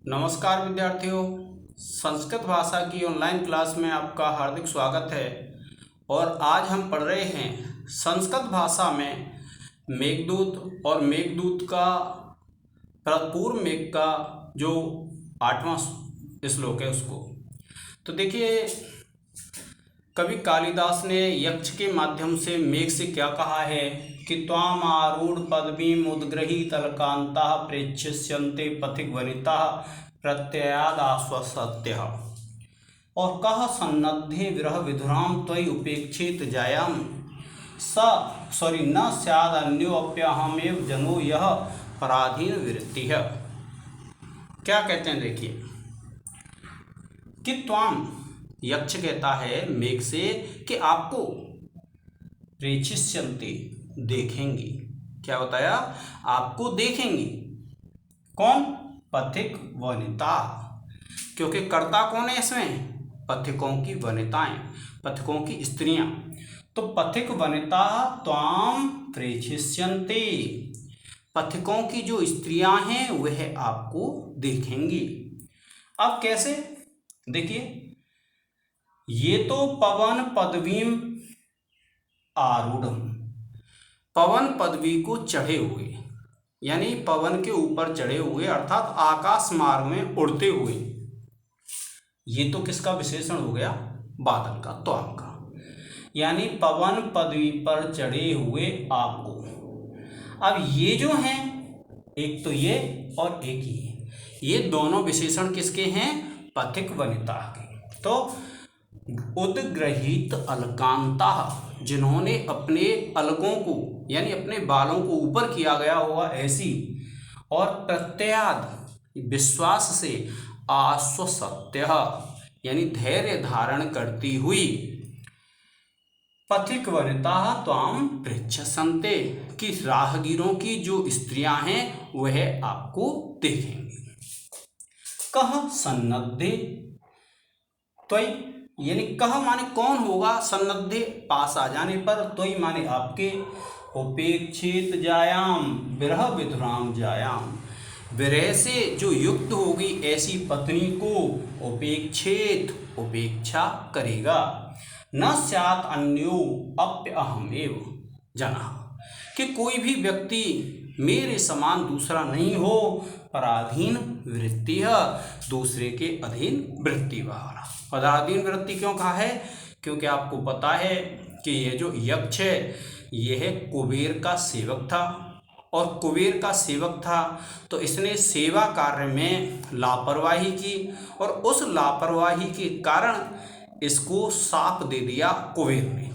नमस्कार विद्यार्थियों। संस्कृत भाषा की ऑनलाइन क्लास में आपका हार्दिक स्वागत है। और आज हम पढ़ रहे हैं संस्कृत भाषा में मेघदूत और मेघदूत का पूर्व मेघ का जो 8वां श्लोक है उसको। तो देखिए, कवि कालिदास ने यक्ष के माध्यम से मेघ से क्या कहा है कि त्वाम आरूढ़ पदवीम उद्ग्रहीत अलकांता प्रेक्षस्यन्ते पथिक वनिता प्रत्ययाद आश्वसत्य। और कह सन्नद्धे विरह विधुराम त्वयि उपेक्षित जायाम न स्याद अन्योप्यहमेव जनो यह पराधीन वृत्ति है। क्या कहते हैं देखिए कि त्वाम, यक्ष कहता है मेघ से कि आपको प्रेक्षिष्यन्ते, देखेंगे। क्या बताया? आपको देखेंगे। कौन? पथिक वनिता। क्योंकि कर्ता कौन है इसमें? पथिकों की वनिताएं, पथिकों की स्त्रियां। तो पथिक वनिता त्वाम प्रेक्षिष्यन्ते, पथिकों की जो स्त्रियां हैं वह आपको देखेंगी। अब कैसे? देखिए, ये तो पवन पदवीम आरूढ़, पवन पदवी को चढ़े हुए, यानी पवन के ऊपर चढ़े हुए अर्थात आकाश मार्ग में उड़ते हुए। ये तो किसका विशेषण हो गया? बादल का, त्वाम का। यानी पवन पदवी पर चढ़े हुए आपको। अब ये जो हैं, एक तो ये और एक ये दोनों विशेषण किसके हैं? पथिक वनिता के। तो उद्ग्रहीत अलकांता, जिन्होंने अपने अलकों को यानी अपने बालों को ऊपर किया गया होगा ऐसी, और प्रत्ययाद विश्वास से, आश्वसत्य यानी धैर्य धारण करती हुई, पथिक वनिता त्वाम पृच्छसन्ते, कि राहगीरों की जो स्त्रियां हैं वह आपको देखेंगी। कह सन्नद्धे त्वयि, यानी कह माने कौन होगा, सन्नद्धे पास आ जाने पर, त्वयि माने आपके, उपेक्षित जायाम विरह विधुराम जायाम, विरह से जो युक्त होगी ऐसी पत्नी को उपेक्षित, उपेक्षा करेगा। न स्यात् अन्यो अप्यहमेव जनः, कि कोई भी व्यक्ति मेरे समान दूसरा नहीं हो, पराधीन वृत्ति है, दूसरे के अधीन वृत्ति वाला। पराधीन वृत्ति क्यों कहा है? क्योंकि आपको पता है कि ये जो यक्ष है यह कुबेर का सेवक था, और कुबेर का सेवक था तो इसने सेवा कार्य में लापरवाही की, और उस लापरवाही के कारण इसको शाप दे दिया कुबेर ने।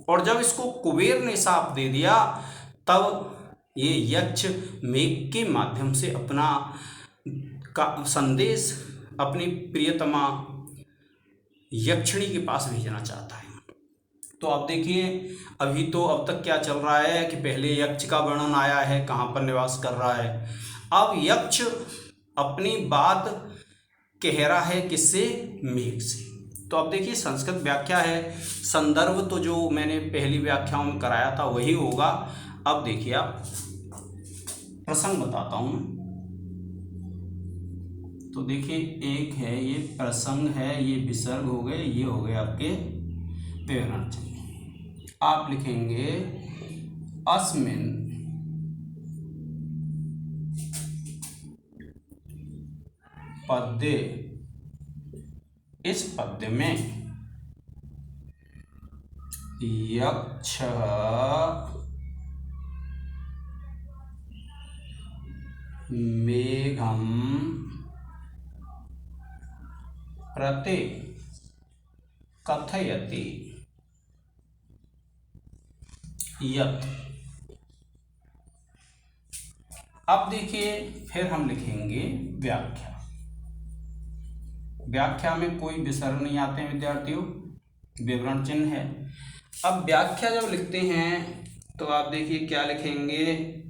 और जब इसको कुबेर ने शाप दे दिया तब ये यक्ष मेघ के माध्यम से अपना का संदेश अपनी प्रियतमा यक्षिणी के पास भेजना चाहता है। तो अब देखिए, अभी तो अब तक क्या चल रहा है कि पहले यक्ष का वर्णन आया है, कहाँ पर निवास कर रहा है। अब यक्ष अपनी बात कह रहा है किससे? मेघ से। तो अब देखिए, संस्कृत व्याख्या है, संदर्भ तो जो मैंने पहली व्याख्याओं में कराया था वही होगा। अब देखिए, आप प्रसंग बताता हूं। तो देखिए, एक है ये प्रसंग है, ये विसर्ग हो गए, ये हो गए आपके विवरण। आप लिखेंगे अस्मिन् पद्ये, इस पद्य में यक्ष मेघम प्रति कथयति यत्। अब देखिए, फिर हम लिखेंगे व्याख्या। व्याख्या में कोई विसर्ग नहीं आते हैं विद्यार्थियों, विवरण चिन्ह है। अब व्याख्या जब लिखते हैं तो आप देखिए क्या लिखेंगे?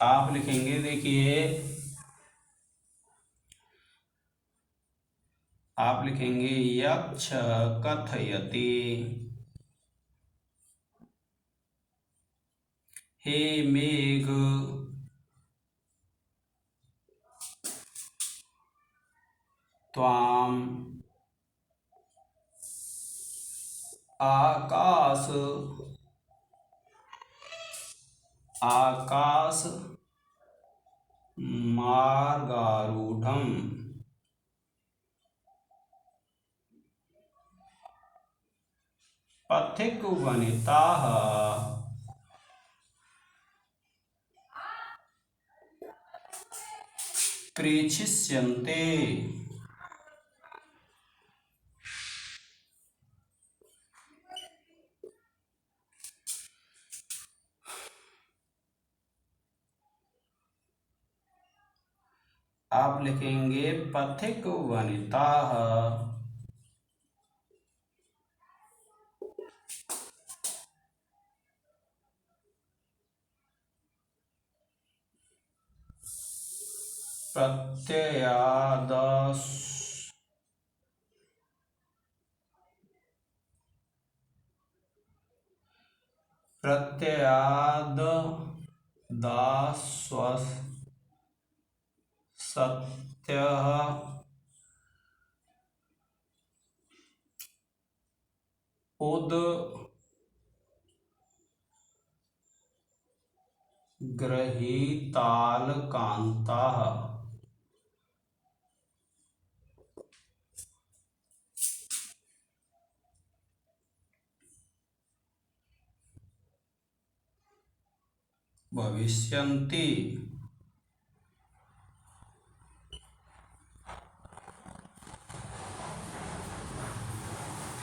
आप लिखेंगे, देखिए आप लिखेंगे यक्ष कथयति, हे मेघ, त्वाम आकाश, आकाश मार्गारूढ़म, पथिक वनिताः प्रेक्षिष्यन्ते। आप लिखेंगे पथिक वनिताः प्रत्ययादस् प्रत्ययादास्वस् सत्यः उद गृहीतालकान्ताः। भविष्यन्ति।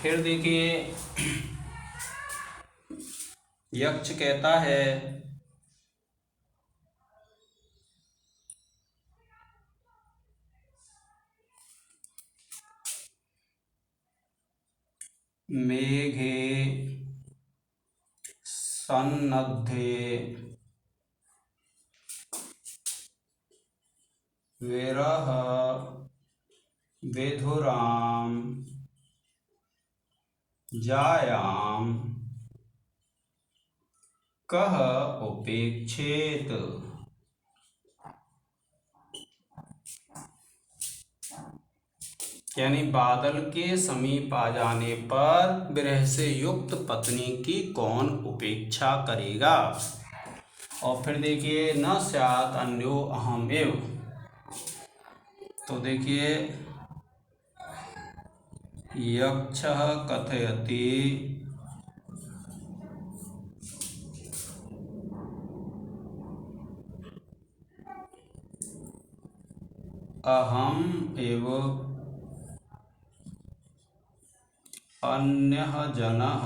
फिर देखिए यक्ष कहता है मेघे सन्नद्धे विरह विधुराम जायाम कः उपेक्षेत। यानी बादल के समीप आ जाने पर विरह से युक्त पत्नी की कौन उपेक्षा करेगा। और फिर देखिए न स्यात् अन्यो अहमेव, तो देखिए यक्षः कथयति अहम एव अन्यः जनः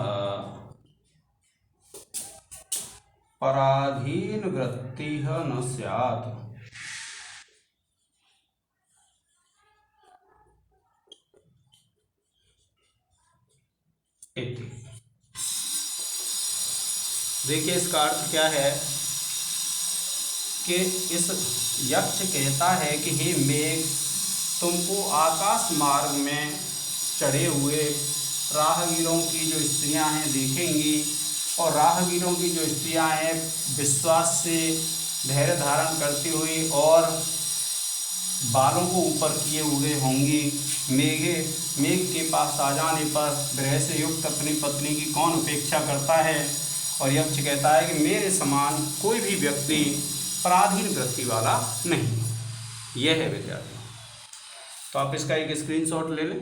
पराधीन वृत्तिः न स्यात्। देखिए इसका अर्थ क्या है कि इस यक्ष कहता है कि हे मेघ, तुमको आकाश मार्ग में चढ़े हुए राहगीरों की जो स्त्रियां हैं देखेंगी, और राहगीरों की जो स्त्रियां हैं विश्वास से धैर्य धारण करती हुई और बालों को ऊपर किए हुए होंगी। मेघ के पास आ जाने पर विरह से युक्त अपनी पत्नी की कौन उपेक्षा करता है। और यक्ष कहता है कि मेरे समान कोई भी व्यक्ति पराधीन वृत्ति वाला नहीं। यह है विद्यार्थी। तो आप इसका एक स्क्रीनशॉट ले लें।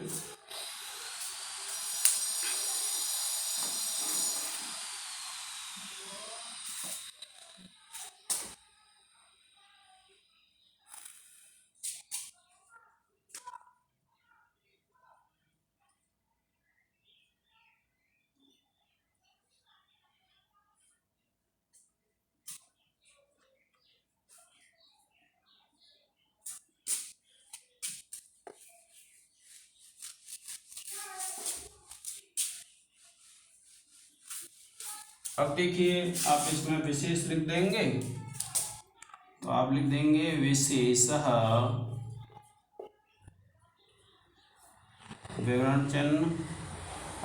अब देखिए आप इसमें विशेष लिख देंगे, तो आप लिख देंगे विशेषः विवरण चिन्ह,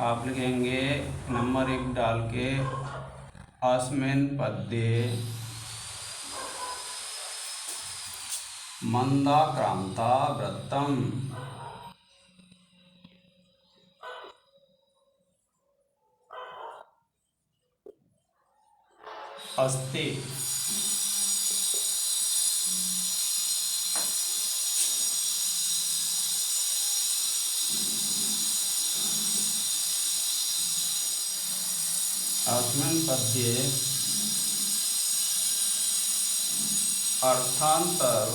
आप लिखेंगे नंबर 1 डाल के अस्मिन् पद्ये मंदाक्रांता वृत्तम् अस्ति। अस्मिन् पद्ये अर्थांतर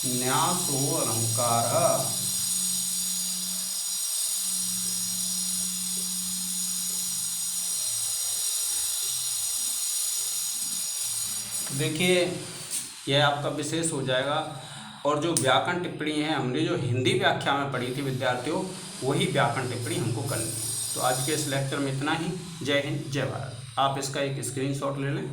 न्यासो अलंकारः। देखिए यह आपका विशेष हो जाएगा। और जो व्याकरण टिप्पणी है हमने जो हिंदी व्याख्या में पढ़ी थी विद्यार्थियों, वही व्याकरण टिप्पणी हमको करनी है। तो आज के इस लेक्चर में इतना ही। जय हिंद, जय भारत। आप इसका एक स्क्रीनशॉट ले लें।